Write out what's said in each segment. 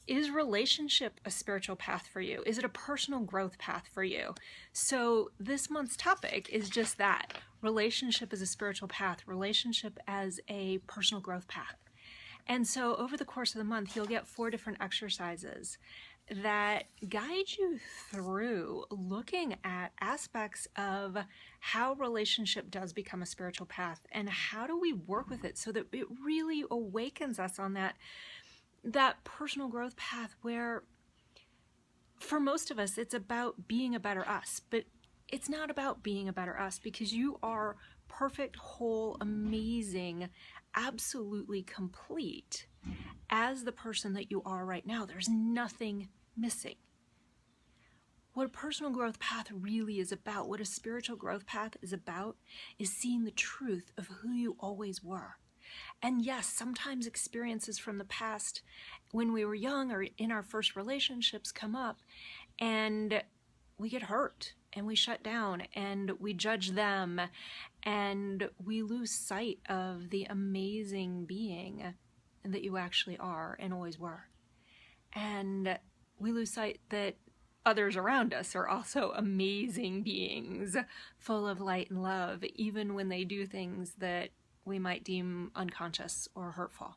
Is relationship a spiritual path for you? Is it a personal growth path for you? So this month's topic is just that. Relationship as a spiritual path, relationship as a personal growth path. And so over the course of the month, you'll get 4 different exercises that guide you through looking at aspects of how relationship does become a spiritual path and how do we work with it so that it really awakens us on that personal growth path where for most of us it's about being a better us, but it's not about being a better us because you are perfect, whole, amazing, absolutely complete as the person that you are right now. There's nothing missing. What a personal growth path really is about, what a spiritual growth path is about, is seeing the truth of who you always were. And yes, sometimes experiences from the past when we were young or in our first relationships come up and we get hurt and we shut down and we judge them and we lose sight of the amazing being that you actually are and always were. And we lose sight that others around us are also amazing beings full of light and love, even when they do things that we might deem unconscious or hurtful.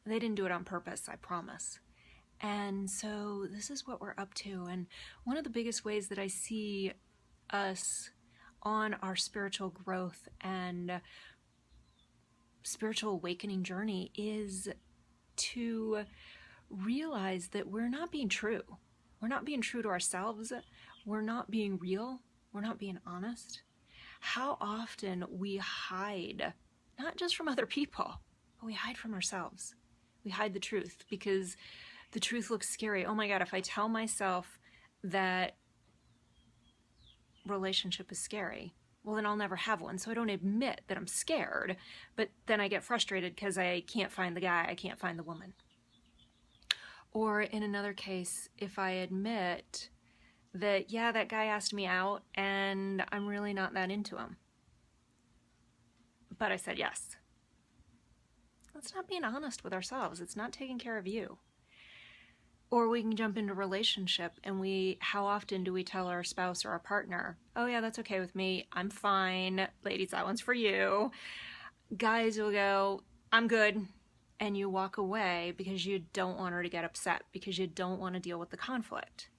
They didn't do it on purpose, I promise. And so this is what we're up to. And one of the biggest ways that I see us on our spiritual growth and spiritual awakening journey is to realize that we're not being true. We're not being true to ourselves. We're not being real. We're not being honest. How often we hide, not just from other people, but we hide from ourselves. We hide the truth because the truth looks scary. Oh my God, if I tell myself that relationship is scary, well then I'll never have one. So I don't admit that I'm scared, but then I get frustrated because I can't find the guy, I can't find the woman. Or in another case, if I admit that, yeah, that guy asked me out and I'm really not that into him, but I said yes. That's not being honest with ourselves. It's not taking care of you. Or we can jump into a relationship and how often do we tell our spouse or our partner, oh yeah, that's okay with me, I'm fine. Ladies, that one's for you. Guys will go, I'm good. And you walk away because you don't want her to get upset, because you don't want to deal with the conflict.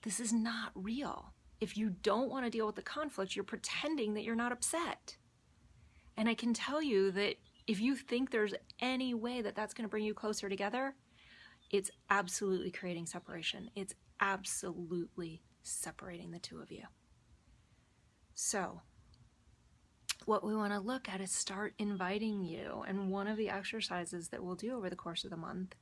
This is not real. If you don't want to deal with the conflict, you're pretending that you're not upset. And I can tell you that if you think there's any way that that's going to bring you closer together, it's absolutely creating separation. It's absolutely separating the two of you. So what we want to look at is start inviting you. And one of the exercises that we'll do over the course of the month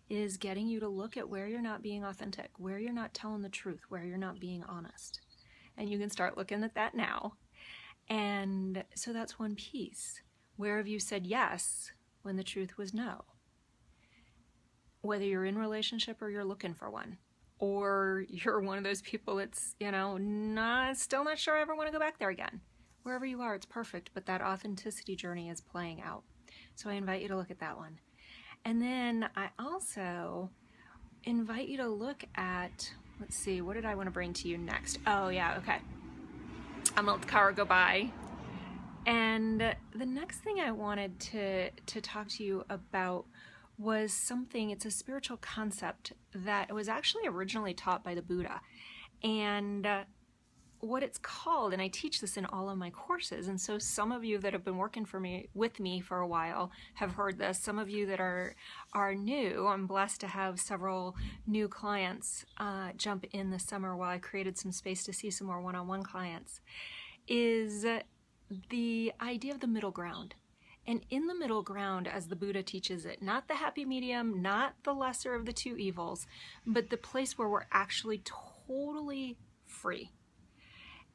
is getting you to look at where you're not being authentic, where you're not telling the truth, where you're not being honest. And you can start looking at that now. And so that's one piece. Where have you said yes when the truth was no? Whether you're in a relationship or you're looking for one, or you're one of those people that's, still not sure I ever want to go back there again. Wherever you are, it's perfect, but that authenticity journey is playing out. So I invite you to look at that one. And then I also invite you to look at, let's see, what did I want to bring to you next? Oh yeah, okay. I'm gonna let the car go by. And the next thing I wanted to talk to you about was something, it's a spiritual concept that was actually originally taught by the Buddha. And what it's called, and I teach this in all of my courses, and so some of you that have been working with me for a while have heard this. Some of you that are new, I'm blessed to have several new clients jump in this summer while I created some space to see some more one-on-one clients, is the idea of the middle ground. And in the middle ground, as the Buddha teaches it, not the happy medium, not the lesser of the two evils, but the place where we're actually totally free.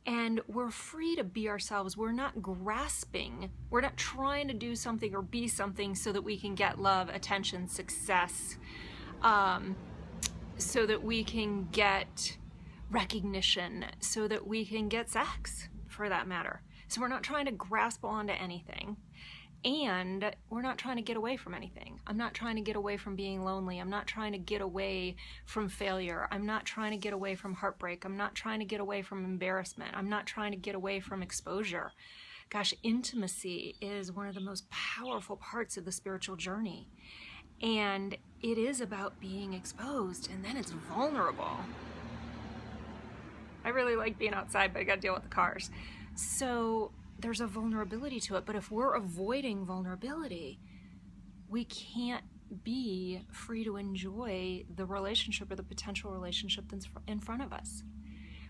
And we're free to be ourselves. We're not grasping. We're not trying to do something or be something so that we can get love, attention, success, so that we can get recognition, so that we can get sex, for that matter. So we're not trying to grasp onto anything. And we're not trying to get away from anything. I'm not trying to get away from being lonely. I'm not trying to get away from failure. I'm not trying to get away from heartbreak. I'm not trying to get away from embarrassment. I'm not trying to get away from exposure. Gosh, intimacy is one of the most powerful parts of the spiritual journey. And it is about being exposed, and then it's vulnerable. I really like being outside, but I gotta deal with the cars. So there's a vulnerability to it, but if we're avoiding vulnerability, we can't be free to enjoy the relationship or the potential relationship that's in front of us.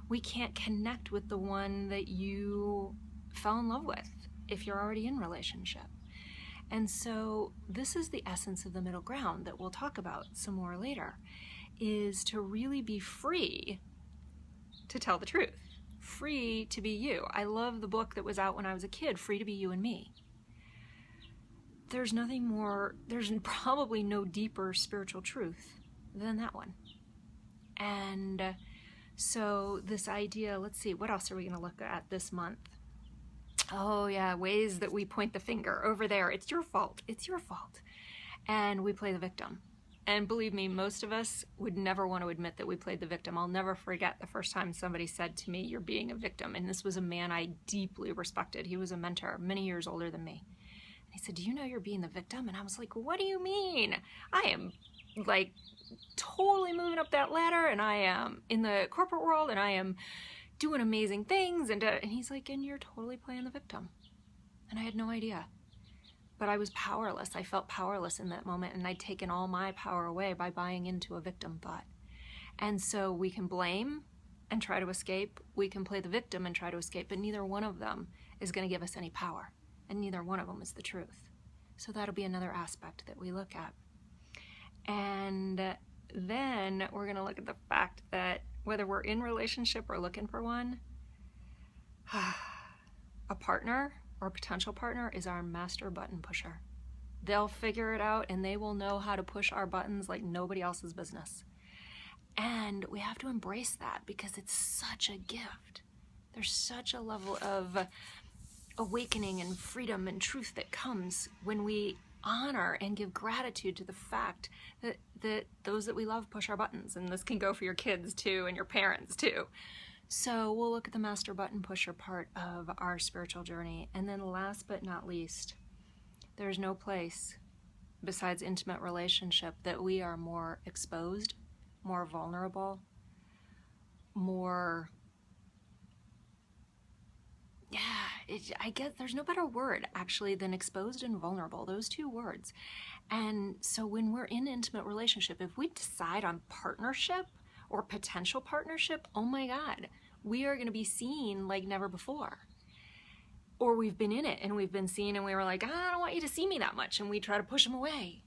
We can't connect with the one that you fell in love with if you're already in relationship. And so this is the essence of the middle ground that we'll talk about some more later, is to really be free to tell the truth. Free to be you. I love the book that was out when I was a kid, Free to Be You and Me. There's nothing more, there's probably no deeper spiritual truth than that one. And so this idea, let's see, what else are we going to look at this month? Oh yeah, ways that we point the finger over there. It's your fault. It's your fault. And we play the victim. And believe me, most of us would never want to admit that we played the victim. I'll never forget the first time somebody said to me, "You're being a victim." And this was a man I deeply respected. He was a mentor, many years older than me. And he said, "Do you know you're being the victim?" And I was like, "What do you mean? I am like totally moving up that ladder, and I am in the corporate world, and I am doing amazing things." And he's like, "And you're totally playing the victim." And I had no idea. But I was powerless. I felt powerless in that moment, and I'd taken all my power away by buying into a victim thought. And so we can blame and try to escape. We can play the victim and try to escape, but neither one of them is going to give us any power, and neither one of them is the truth. So that'll be another aspect that we look at. And then we're going to look at the fact that whether we're in relationship or looking for one, a partner or potential partner is our master button pusher. They'll figure it out, and they will know how to push our buttons like nobody else's business. And we have to embrace that because it's such a gift. There's such a level of awakening and freedom and truth that comes when we honor and give gratitude to the fact that those that we love push our buttons. And this can go for your kids too, and your parents too. So we'll look at the master button pusher part of our spiritual journey. And then last but not least, there's no place besides intimate relationship that we are more exposed, more vulnerable, more, I guess there's no better word actually than exposed and vulnerable, those two words. And so when we're in intimate relationship, if we decide on partnership or potential partnership, oh my God, we are going to be seen like never before. Or we've been in it and we've been seen and we were like, I don't want you to see me that much. And we try to push them away.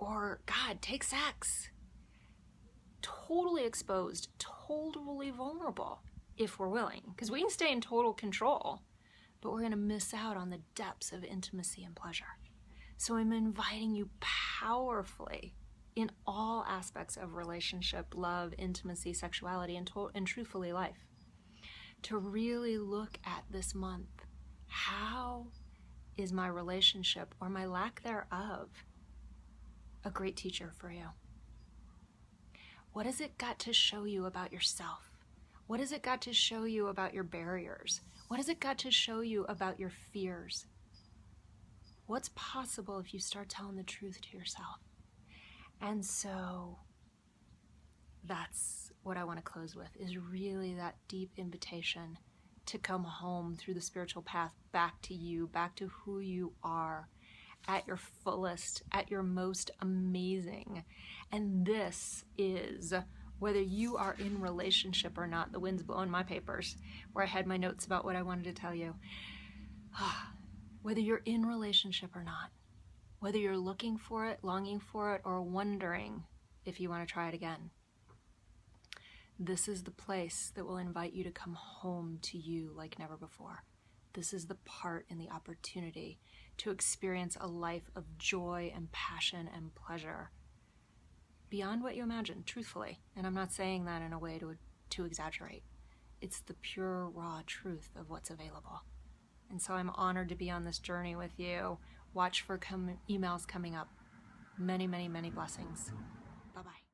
Or God, take sex. Totally exposed, totally vulnerable if we're willing. Because we can stay in total control, but we're going to miss out on the depths of intimacy and pleasure. So I'm inviting you powerfully in all aspects of relationship, love, intimacy, sexuality, and truthfully life, to really look at this month. How is my relationship, or my lack thereof, a great teacher for you? What has it got to show you about yourself? What has it got to show you about your barriers? What has it got to show you about your fears? What's possible if you start telling the truth to yourself? And so that's what I want to close with, is really that deep invitation to come home through the spiritual path back to you, back to who you are at your fullest, at your most amazing. And this is whether you are in relationship or not. The wind's blowing my papers where I had my notes about what I wanted to tell you. Whether you're in relationship or not, whether you're looking for it, longing for it, or wondering if you want to try it again, this is the place that will invite you to come home to you like never before. This is the part and the opportunity to experience a life of joy and passion and pleasure beyond what you imagine, truthfully. And I'm not saying that in a way to exaggerate. It's the pure, raw truth of what's available. And so I'm honored to be on this journey with you. Watch for emails coming up. Many, many, many blessings. Bye-bye.